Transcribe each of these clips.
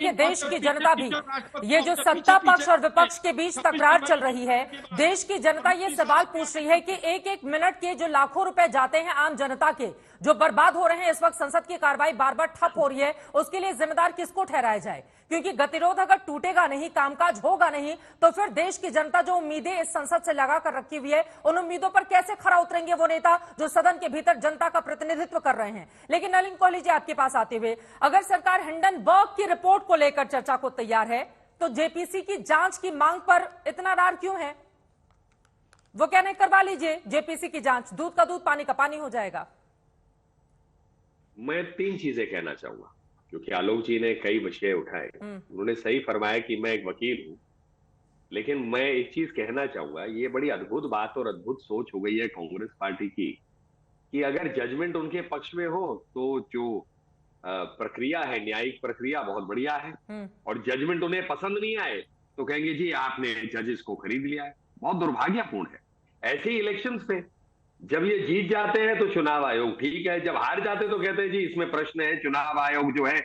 देखिए देश की जनता भी, ये जो सत्ता पक्ष और विपक्ष के बीच तकरार चल रही है, देश की जनता ये सवाल पूछ रही है कि एक एक मिनट के जो लाखों रुपए जाते हैं आम जनता के, जो बर्बाद हो रहे हैं, इस वक्त संसद की कार्रवाई बार बार ठप हो रही है, उसके लिए जिम्मेदार किसको ठहराया जाए? क्योंकि गतिरोध अगर टूटेगा नहीं, कामकाज होगा नहीं, तो फिर देश की जनता जो उम्मीदें इस संसद से लगा कर रखी हुई है, उन उम्मीदों पर कैसे खरा उतरेंगे वो नेता जो सदन के भीतर जनता का प्रतिनिधित्व कर रहे हैं? लेकिन नलिन कोहली जी, आपके पास आते हुए, अगर सरकार हिंडनबर्ग की रिपोर्ट को लेकर चर्चा को तैयार है, तो जेपीसी की जांच की मांग पर इतना रार क्यों है? वो कहने करवा लीजिए जेपीसी की जांच, दूध का दूध पानी का पानी हो जाएगा। मैं 3 चीजें कहना चाहूंगा, क्योंकि आलोक जी ने कई विषय उठाए। उन्होंने सही फरमाया कि मैं एक वकील हूं, लेकिन मैं एक चीज कहना चाहूंगा, ये बड़ी अद्भुत बात और अद्भुत सोच हो गई है कांग्रेस पार्टी की कि अगर जजमेंट उनके पक्ष में हो तो जो प्रक्रिया है, न्यायिक प्रक्रिया बहुत बढ़िया है, और जजमेंट उन्हें पसंद नहीं आए तो कहेंगे जी आपने जजेस को खरीद लिया है। बहुत दुर्भाग्यपूर्ण है। ऐसे ही इलेक्शंस पे जब ये जीत जाते हैं तो चुनाव आयोग ठीक है, जब हार जाते तो कहते हैं जी इसमें प्रश्न है, चुनाव आयोग जो है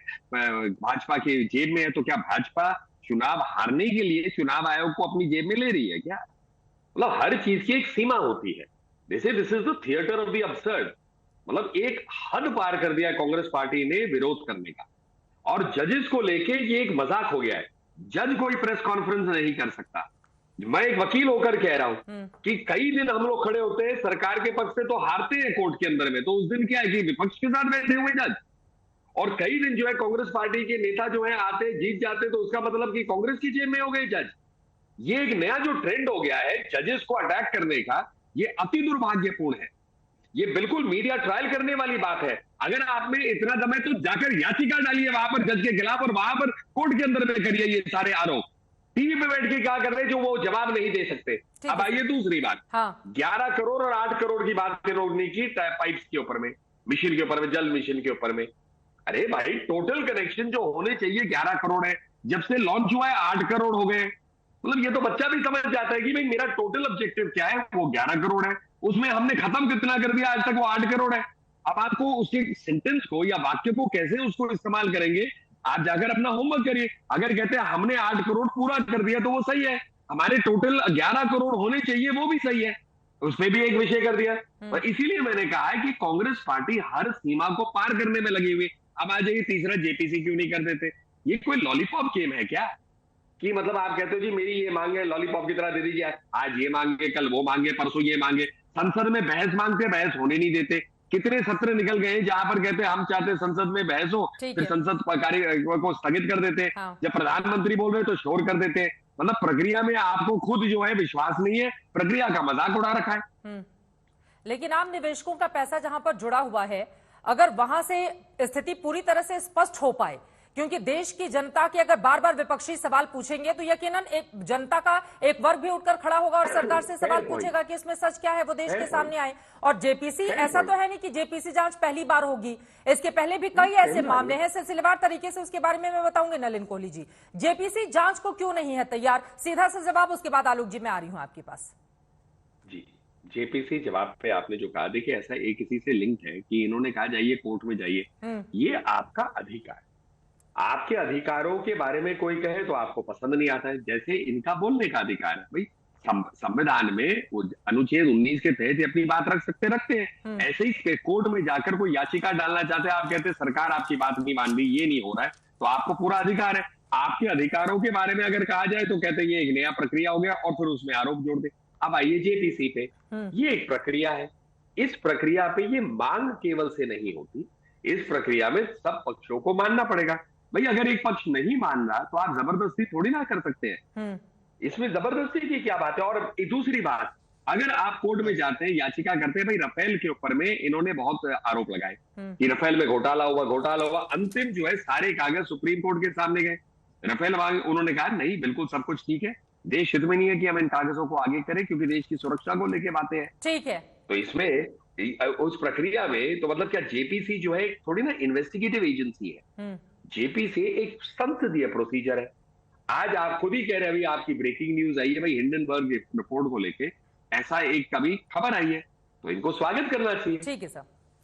भाजपा की जेब में है। तो क्या भाजपा चुनाव हारने के लिए चुनाव आयोग को अपनी जेब में ले रही है क्या? मतलब हर चीज की एक सीमा होती है। This is the theatre of the absurd. मतलब एक हद पार कर दिया कांग्रेस पार्टी ने विरोध करने का, और जजेस को लेके ये एक मजाक हो गया है। जज कोई प्रेस कॉन्फ्रेंस नहीं कर सकता। मैं एक वकील होकर कह रहा हूं कि कई दिन हम लोग खड़े होते हैं सरकार के पक्ष से तो हारते हैं कोर्ट के अंदर में, तो उस दिन क्या है कि विपक्ष के साथ बैठे हुए जज, और कई दिन जो है कांग्रेस पार्टी के नेता जो है आते जीत जाते, तो उसका मतलब कि कांग्रेस की जेब में हो गए जज। ये एक नया जो ट्रेंड हो गया है जजेस को अटैक करने का, ये अति दुर्भाग्यपूर्ण है। ये बिल्कुल मीडिया ट्रायल करने वाली बात है। अगर आप में इतना दम है तो जाकर याचिका डालिए वहां पर जज के खिलाफ, और वहां पर कोर्ट के अंदर में करिए ये सारे आरोप। टीवी पे बैठ के क्या कर रहे हैं जो वो जवाब नहीं दे सकते। अब आइए दूसरी बात, हाँ। 11 करोड़ और 8 करोड़ की बात रोकने की पाइप्स के ऊपर में, मिशन के ऊपर में, जल मिशन के ऊपर में। अरे भाई टोटल कनेक्शन जो होने चाहिए 11 करोड़ है, जब से लॉन्च हुआ है 8 करोड़ हो गए। मतलब ये तो बच्चा भी समझ जाता है कि भाई मेरा टोटल ऑब्जेक्टिव क्या है, वो 11 करोड़ है, उसमें हमने खत्म कितना कर दिया आज तक, वो 8 करोड़ है। अब आपको उसके सेंटेंस को या वाक्य को कैसे उसको इस्तेमाल करेंगे, आप जाकर अपना होमवर्क करिए। अगर कहते हैं हमने 8 करोड़ पूरा कर दिया तो वो सही है, हमारे टोटल 11 करोड़ होने चाहिए वो भी सही है, उसमें भी एक विषय कर दिया। और इसीलिए मैंने कहा है कि कांग्रेस पार्टी हर सीमा को पार करने में लगी हुई। अब आ जाइए तीसरा, जेपीसी क्यों नहीं कर देते? ये कोई लॉलीपॉप गेम है क्या कि मतलब आप कहते हो जी मेरी ये मांग है, लॉलीपॉप की तरह दे दीजिए, आज ये मांगे, कल वो मांगे, परसों ये मांगे। संसद में बहस मांगते, बहस होने नहीं देते। कितने सत्र निकल गए जहां पर कहते हैं हम चाहते हैं संसद में बहस हो, फिर संसद कार्य को स्थगित कर देते हैं। हाँ। जब प्रधानमंत्री बोल रहे तो शोर कर देते हैं। मतलब प्रक्रिया में आपको खुद जो है विश्वास नहीं है, प्रक्रिया का मजाक उड़ा रखा है। लेकिन आम निवेशकों का पैसा जहां पर जुड़ा हुआ है, अगर वहां से स्थिति पूरी तरह से स्पष्ट हो पाए, क्योंकि देश की जनता के अगर बार बार विपक्षी सवाल पूछेंगे तो यकीनन एक जनता का एक वर्ग भी उठकर खड़ा होगा और सरकार से सवाल पूछेगा कि इसमें सच क्या है, वो देश के सामने आए। और जेपीसी, ऐसा तो है नहीं कि जेपीसी जांच पहली बार होगी, इसके पहले भी कई ऐसे मामले हैं सिलसिलेवार तरीके से, उसके बारे में मैं बताऊंगी। नलिन कोहली जी, जेपीसी जांच को क्यों नहीं है तैयार? सीधा सा जवाब, उसके बाद आलोक जी मैं आ रही हूं आपके पास। जी, जेपीसी जवाब पे आपने जो कहा, देखिए ऐसा एक किसी से लिंक है कि इन्होंने कहा जाइए कोर्ट में जाइए, ये आपका अधिकार, आपके अधिकारों के बारे में कोई कहे तो आपको पसंद नहीं आता है, जैसे इनका बोलने का अधिकार है। भाई संविधान में अनुच्छेद 19 के तहत अपनी बात रखते हैं। ऐसे ही कोर्ट में जाकर कोई याचिका डालना चाहते हैं, आप कहते हैं सरकार आपकी बात नहीं मान रही, ये नहीं हो रहा है, तो आपको पूरा अधिकार है। आपके अधिकारों के बारे में अगर कहा जाए तो कहते हैं ये एक नया प्रक्रिया हो गया, और फिर उसमें आरोप जोड़ दे। अब आइए जेपीसी पे, ये एक प्रक्रिया है। इस प्रक्रिया पे ये मांग केवल से नहीं होती, इस प्रक्रिया में सब पक्षों को मानना पड़ेगा। भाई अगर एक पक्ष नहीं मान रहा तो आप जबरदस्ती थोड़ी ना कर सकते हैं, इसमें जबरदस्ती की क्या बात है। और दूसरी बात, अगर आप कोर्ट में जाते हैं, याचिका करते हैं, भाई रफेल के ऊपर में इन्होंने बहुत आरोप लगाए कि रफेल में घोटाला हुआ, अंतिम जो है सारे कागज सुप्रीम कोर्ट के सामने गए। रफेल उन्होंने कहा नहीं बिल्कुल सब कुछ ठीक है, देश हित में नहीं है कि हम इन कागजों को आगे करें, क्योंकि देश की सुरक्षा को लेकर बातें हैं। ठीक है, तो इसमें उस प्रक्रिया में तो मतलब क्या जेपीसी जो है थोड़ी ना इन्वेस्टिगेटिव एजेंसी है, जेपीसी एक संसदीय प्रोसीजर है। आज आप खुद ही कह रहे हैं, अभी आपकी ब्रेकिंग न्यूज आई है भाई, हिंडनबर्ग रिपोर्ट को लेके ऐसा एक कभी खबर आई है, तो इनको स्वागत करना चाहिए। ठीक है सर।